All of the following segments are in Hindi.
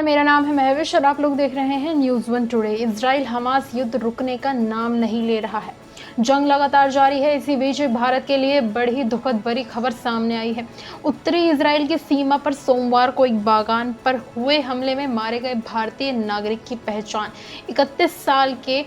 नमस्कार, मेरा नाम है महविश और आप लोग देख रहे हैं news one today. Israel Hamas युद्ध रुकने का नाम नहीं ले रहा है। जंग लगातार जारी है। इसी बीच भारत के लिए बड़ी दुखद बड़ी खबर सामने आई है। उत्तरी इजराइल की सीमा पर सोमवार को एक बागान पर हुए हमले में मारे गए भारतीय नागरिक की पहचान 31 साल के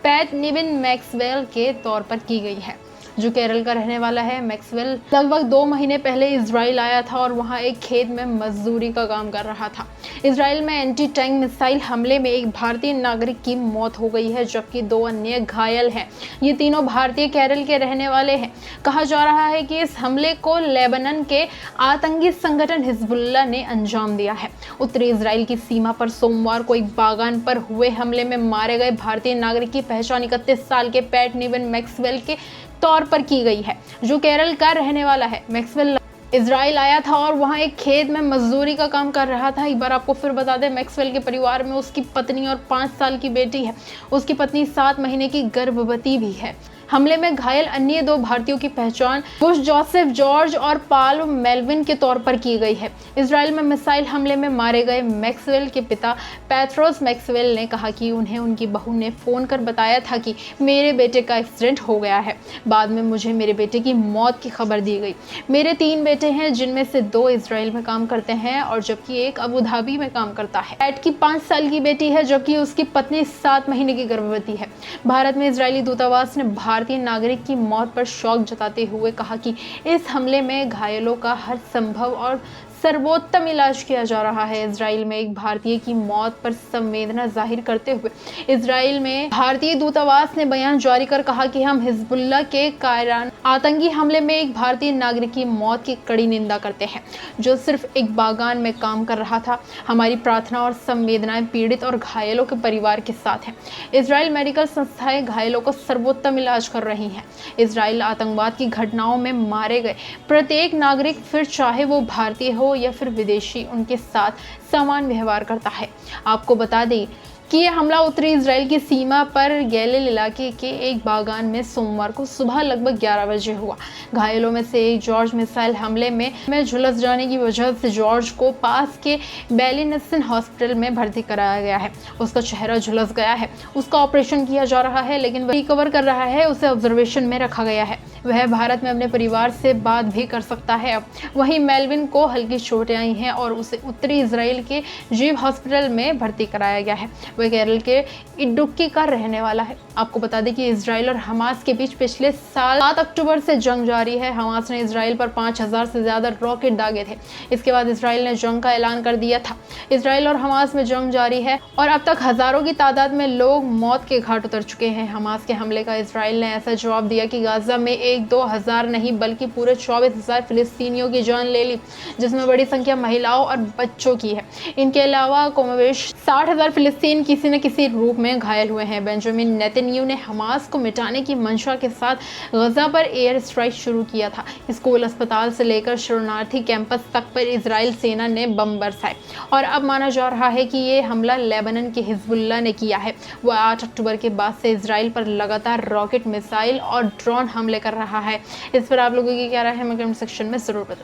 पैट निविन मैक्सवेल के तौर पर की गई है, जो केरल का रहने वाला है। मैक्सवेल लगभग 2 महीने पहले इजराइल आया था और वहां एक खेत में मजदूरी का काम कर रहा था। इजराइल में एंटी टैंक मिसाइल हमले में एक भारतीय नागरिक की मौत हो गई है, जबकि 2 अन्य घायल हैं। ये तीनों भारतीय केरल के रहने वाले हैं। कहा जा रहा है कि इस हमले को लेबनान के आतंकी संगठन हिजबुल्लाह ने अंजाम दिया है। उत्तरी इजराइल की सीमा पर सोमवार को एक बागान पर हुए हमले में मारे गए भारतीय नागरिक की पहचान 31 साल के पैट निविन मैक्सवेल के तौर पर की गई है, जो केरल का रहने वाला है। मैक्सवेल इजराइल आया था और वहां एक खेत में मजदूरी का काम कर रहा था। एक बार आपको फिर बता दें, मैक्सवेल के परिवार में उसकी पत्नी और 5 साल की बेटी है। उसकी पत्नी 7 महीने की गर्भवती भी है। हमले में घायल अन्य 2 भारतीयों की पहचान बुश जोसेफ जॉर्ज और पॉल मेलविन के तौर पर की गई है। इजराइल में मिसाइल हमले में मारे गए मैक्सवेल के पिता पेट्रोस मैक्सवेल ने कहा कि उन्हें उनकी बहू ने फ़ोन कर बताया था कि मेरे बेटे का एक्सीडेंट हो गया है। बाद में मुझे मेरे बेटे की मौत की खबर दी गई। मेरे 3 बेटे हैं, जिनमें से 2 इजराइल में काम करते हैं और जबकि एक अबू धाबी में काम करता है। पैट की 5 साल की बेटी है, जबकि उसकी पत्नी 7 महीने की गर्भवती है। भारत में इजरायली दूतावास ने भारतीय नागरिक की मौत पर शोक जताते हुए कहा कि इस हमले में घायलों का हर संभव और सर्वोत्तम इलाज किया जा रहा है। इजराइल में एक भारतीय की मौत पर संवेदना जाहिर करते हुए इजराइल में भारतीय दूतावास ने बयान जारी कर कहा कि हम हिजबुल्लाह के कायरान आतंकी हमले में एक भारतीय नागरिक की मौत की कड़ी निंदा करते हैं, जो सिर्फ एक बागान में काम कर रहा था। हमारी प्रार्थना और संवेदनाएं पीड़ित और घायलों के परिवार के साथ हैं। इजराइल मेडिकल संस्थाएं घायलों को सर्वोत्तम इलाज कर रही हैं। इजराइल आतंकवाद की घटनाओं में मारे गए प्रत्येक नागरिक, फिर चाहे वो भारतीय हो या फिर विदेशी, उनके साथ समान व्यवहार करता है। आपको बता दें कि यह हमला उत्तरी इजराइल की सीमा पर गैलिल इलाके के एक बागान में सोमवार को सुबह लगभग 11 बजे हुआ। घायलों में से एक जॉर्ज मिसाइल हमले में झुलस जाने की वजह से जॉर्ज को पास के बेलिनसन हॉस्पिटल में भर्ती कराया गया है। उसका चेहरा झुलस गया है। उसका ऑपरेशन किया जा रहा है, लेकिन वह रिकवर कर रहा है। उसे ऑब्जर्वेशन में रखा गया है। वह भारत में अपने परिवार से बात भी कर सकता है। वहीं मेलविन को हल्की चोटें आई हैं और उसे उत्तरी इजराइल के जीव हॉस्पिटल में भर्ती कराया गया है। वह केरल के इडुक्की का रहने वाला है। आपको बता दें कि इजराइल और हमास के बीच पिछले साल 7 अक्टूबर से जंग जारी है। हमास ने इजराइल पर 5000 से ज्यादा रॉकेट दागे थे। इसके बाद इजराइल ने जंग का ऐलान कर दिया था। इजराइल और हमास में जंग जारी है और अब तक हजारों की तादाद में लोग मौत के घाट उतर चुके हैं। हमास के हमले का इजराइल ने ऐसा जवाब दिया कि गाजा में 1-2 हजार नहीं बल्कि पूरे 24,000 फिलिस्तीनियों की जान ले ली, जिसमें बड़ी संख्या महिलाओं और बच्चों की है। इनके अलावा कमोबेश 60,000 फिलिस्तीन किसी न किसी रूप में घायल हुए हैं। बेंजामिन नेतन्याहू ने हमास को मिटाने की मंशा के साथ गजा पर एयर स्ट्राइक शुरू किया था। स्कूल, अस्पताल से लेकर शरणार्थी कैंपस तक पर इजराइल सेना ने बम बरसाए और अब माना जा रहा है कि ये हमला लेबनान के हिजबुल्लाह ने किया है। वह 8 अक्टूबर के बाद से इजराइल पर लगातार रॉकेट, मिसाइल और ड्रोन हमले कर रहा है। इस पर आप लोगों की क्या राय है, कमेंट सेक्शन में जरूर बताएं।